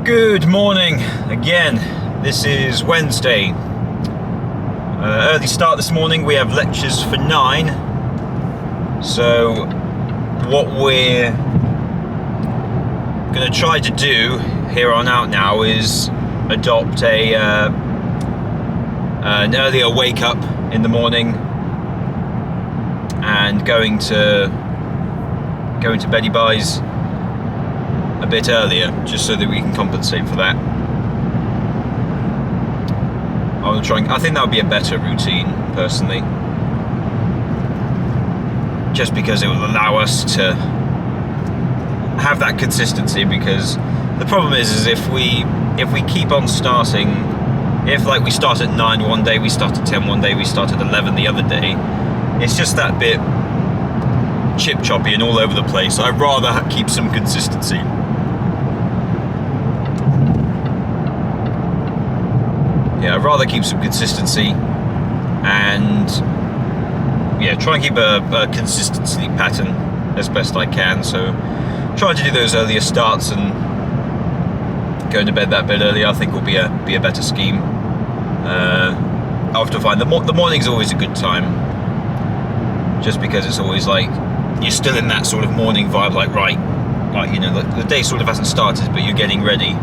Good morning again. This is Wednesday. Early start this morning. We have lectures for 9. So what we're going to try to do here on out now is adopt an earlier wake up in the morning and going to beddy buys a bit earlier, just so that we can compensate for that. I think that would be a better routine, personally, just because it will allow us to have that consistency. Because the problem is if we keep on starting, if like we start at 9 one day, we start at 10 one day, we start at 11 the other day, it's just that bit chip choppy and all over the place. I'd rather keep some consistency. I'd rather keep some consistency and try and keep a consistency pattern as best I can. So trying to do those earlier starts and going to bed that bit earlier, I think will be a better scheme. I often find the morning's always a good time, just because it's always like you're still in that sort of morning vibe, like the day sort of hasn't started, but you're getting ready,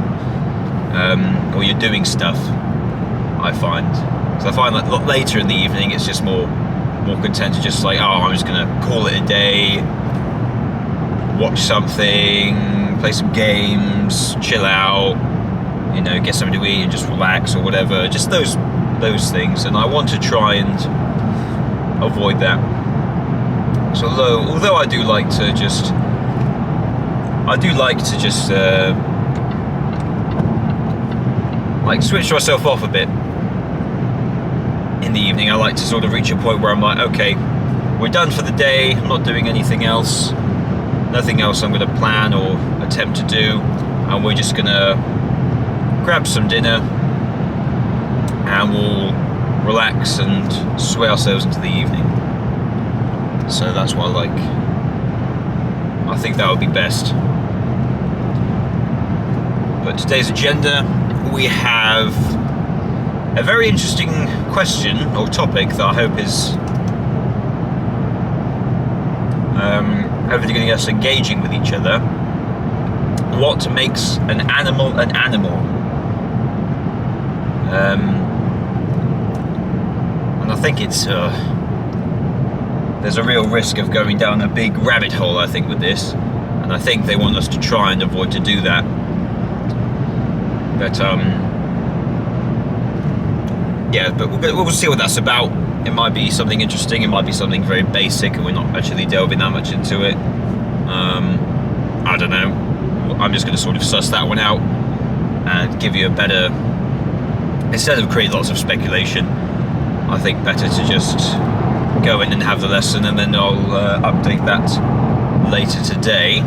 or you're doing stuff. I find like a lot later in the evening, it's just more content to just like, I'm just gonna call it a day, watch something, play some games, chill out, get something to eat and just relax or whatever, just those things. And I want to try and avoid that. So although I do like to just like switch myself off a bit in the evening. I like to sort of reach a point where I'm like, okay, we're done for the day, I'm not doing anything else, nothing else I'm going to plan or attempt to do, and we're just going to grab some dinner and we'll relax and sway ourselves into the evening. So that's what I like. I think that would be best. But today's agenda, we have a very interesting question or topic that I hope is hopefully going to get us engaging with each other. What makes an animal an animal? And I think it's there's a real risk of going down a big rabbit hole, I think, with this, and I think they want us to try and avoid to do that. But we'll see what that's about. It might be something interesting, it might be something very basic and we're not actually delving that much into it. I don't know. I'm just going to sort of suss that one out and give you a better, instead of create lots of speculation, I think better to just go in and have the lesson, and then I'll update that later today.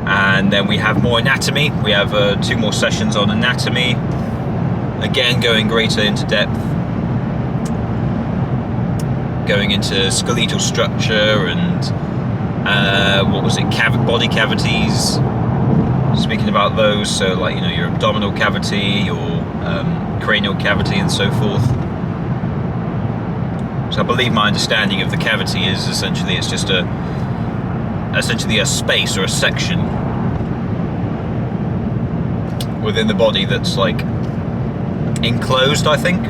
And then we have more anatomy. We have 2 more sessions on anatomy, again going greater into depth, going into skeletal structure and body cavities, speaking about those. So like your abdominal cavity, your cranial cavity and so forth. So I believe my understanding of the cavity is essentially it's just a space or a section within the body that's like enclosed. I think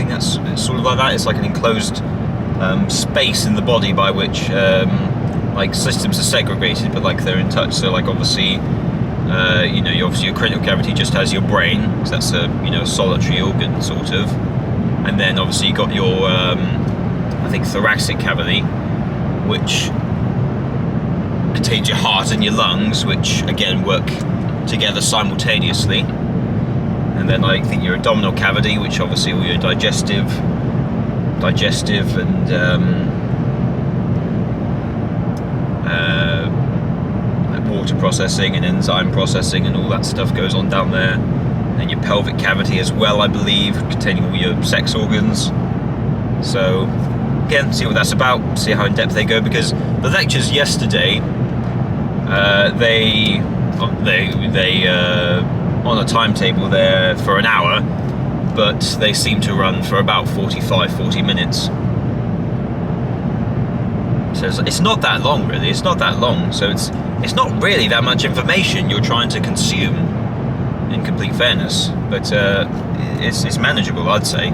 that's, it's sort of like that. It's like an enclosed space in the body by which like systems are segregated, but like they're in touch. So like obviously your cranial cavity just has your brain, because that's a solitary organ sort of, and then obviously you got your I think thoracic cavity, which contains your heart and your lungs, which again work together simultaneously. And then I think your abdominal cavity, which obviously all your digestive and like water processing and enzyme processing and all that stuff goes on down there. And your pelvic cavity as well, I believe, containing all your sex organs. So again, see what that's about, see how in depth they go, because the lectures yesterday They on a timetable there for an hour, but they seem to run for about 40 minutes. So it's not that long, really. It's not that long. So it's not really that much information you're trying to consume, in complete fairness. But it's manageable, I'd say.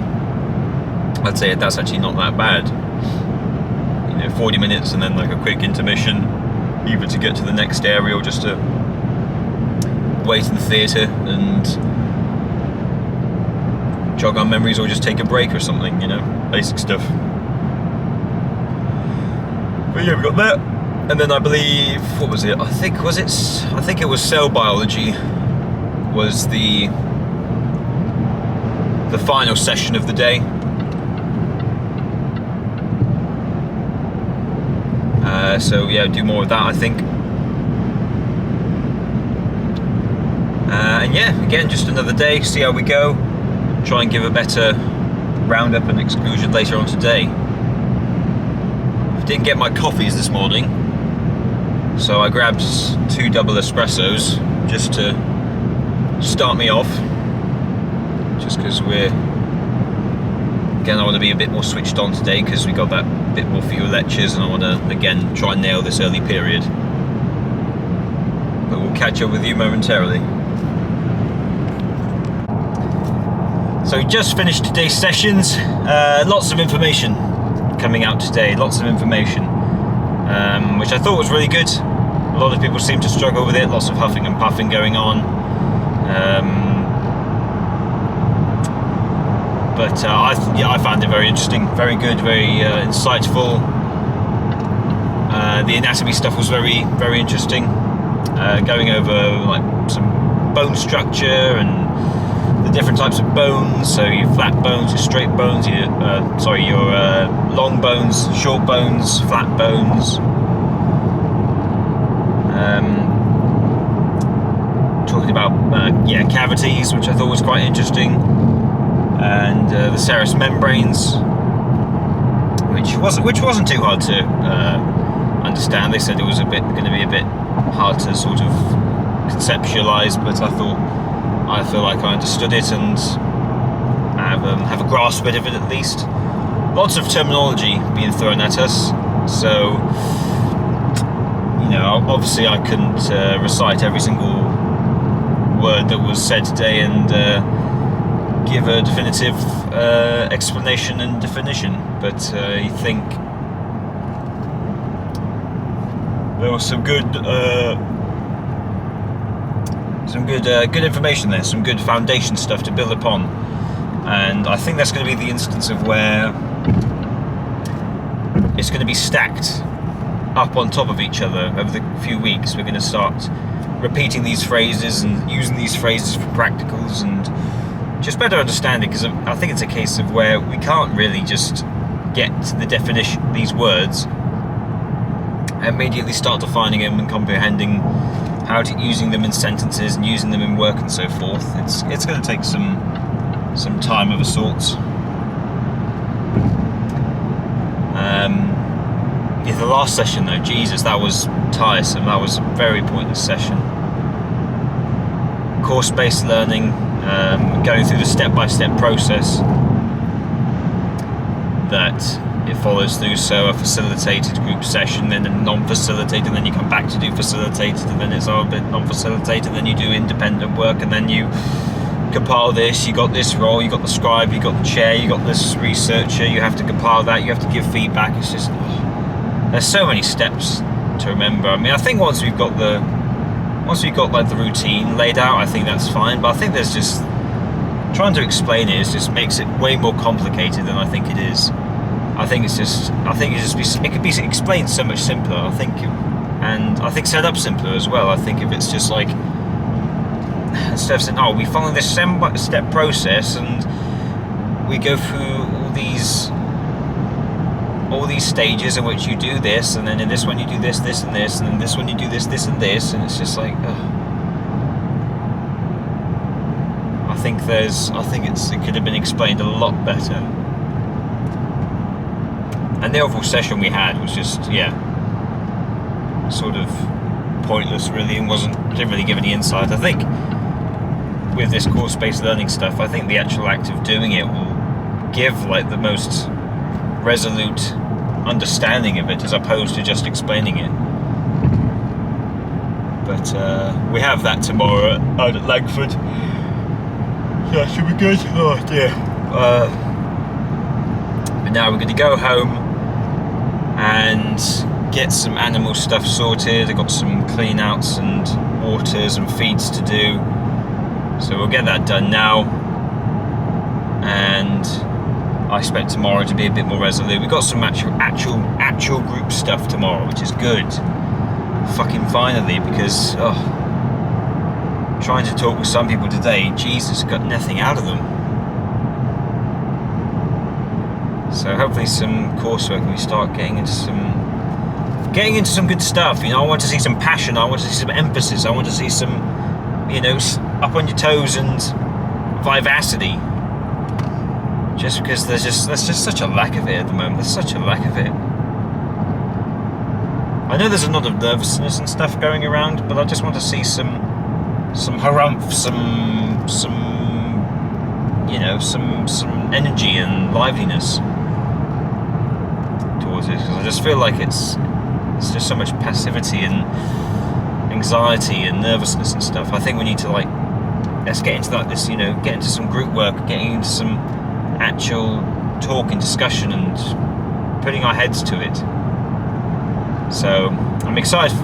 I'd say that's actually not that bad. 40 minutes and then like a quick intermission, either to get to the next area or just to wait in the theatre and jog our memories or just take a break or something, basic stuff. But yeah, we got that, and then I believe, what was it? I think it was cell biology was the final session of the day. So yeah, do more of that, I think. And yeah, again, just another day, see how we go. Try and give a better roundup and exclusion later on today. I didn't get my coffees this morning, so I grabbed 2 double espressos just to start me off. Just because I want to be a bit more switched on today because we got that bit more fewer lectures, and I want to again try and nail this early period. But we'll catch up with you momentarily. So we just finished today's sessions. Lots of information coming out today. Lots of information, which I thought was really good. A lot of people seem to struggle with it. Lots of huffing and puffing going on. But I found it very interesting, very good, very insightful. The anatomy stuff was very, very interesting. Going over like some bone structure and the different types of bones. So your flat bones, your straight bones, your long bones, short bones, flat bones. Talking about cavities, which I thought was quite interesting. And the serous membranes, which wasn't too hard to understand. They said it was going to be a bit hard to sort of conceptualize, but I feel like I understood it and have a grasp of it at least. Lots of terminology being thrown at us, so obviously I couldn't recite every single word that was said today and give a definitive explanation and definition, but I think there was some good information there, some good foundation stuff to build upon, and I think that's going to be the instance of where it's going to be stacked up on top of each other over the few weeks. We're going to start repeating these phrases and using these phrases for practicals and just better understand it, because I think it's a case of where we can't really just get the definition, these words, immediately start defining them and comprehending how to using them in sentences and using them in work and so forth. It's going to take some time of a sort. The last session though, Jesus, that was tiresome. That was a very pointless session. Course-based learning. Going through the step-by-step process that it follows through. So a facilitated group session, then a non-facilitated, and then you come back to do facilitated, and then it's a bit non-facilitated, and then you do independent work, and then you compile this. You got this role, you got the scribe, you got the chair, you got this researcher, you have to compile that, you have to give feedback. It's just, there's so many steps to remember. I mean, I think once we've got like the routine laid out, I think that's fine. But I think there's just trying to explain it just makes it way more complicated than I think it is. It could be explained so much simpler. And I think set up simpler as well. I think if it's just like, instead of saying, oh, we follow this step process and we go through all these stages in which you do this, and then in this one you do this, this and this, and in this one you do this, this and this, and it's just like, I think it could have been explained a lot better. And the overall session we had was just, sort of pointless really, and didn't really give any insight. I think with this course-based learning stuff, I think the actual act of doing it will give like the most resolute understanding of it, as opposed to just explaining it. But we have that tomorrow out at Langford. That should be good. Oh dear. But now we're going to go home and get some animal stuff sorted. I've got some clean outs and waters and feeds to do, so we'll get that done now, and I expect tomorrow to be a bit more resolute. We've got some actual group stuff tomorrow, which is good. Fucking finally, because trying to talk with some people today, Jesus, got nothing out of them. So hopefully some coursework and we start getting into some good stuff. You know, I want to see some passion, I want to see some emphasis, I want to see some, you know, up on your toes and vivacity. Just because there's just such a lack of it at the moment. There's such a lack of it. I know there's a lot of nervousness and stuff going around, but I just want to see some harumph, some energy and liveliness towards it. Because I just feel like it's just so much passivity and anxiety and nervousness and stuff. I think we need to let's get into this, you know, get into some group work, getting into some actual talk and discussion and putting our heads to it. So I'm excited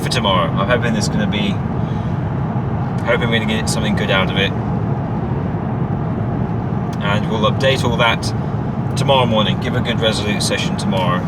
for tomorrow. I'm hoping we're going to get something good out of it, and we'll update all that tomorrow morning. Give a good resolute session tomorrow.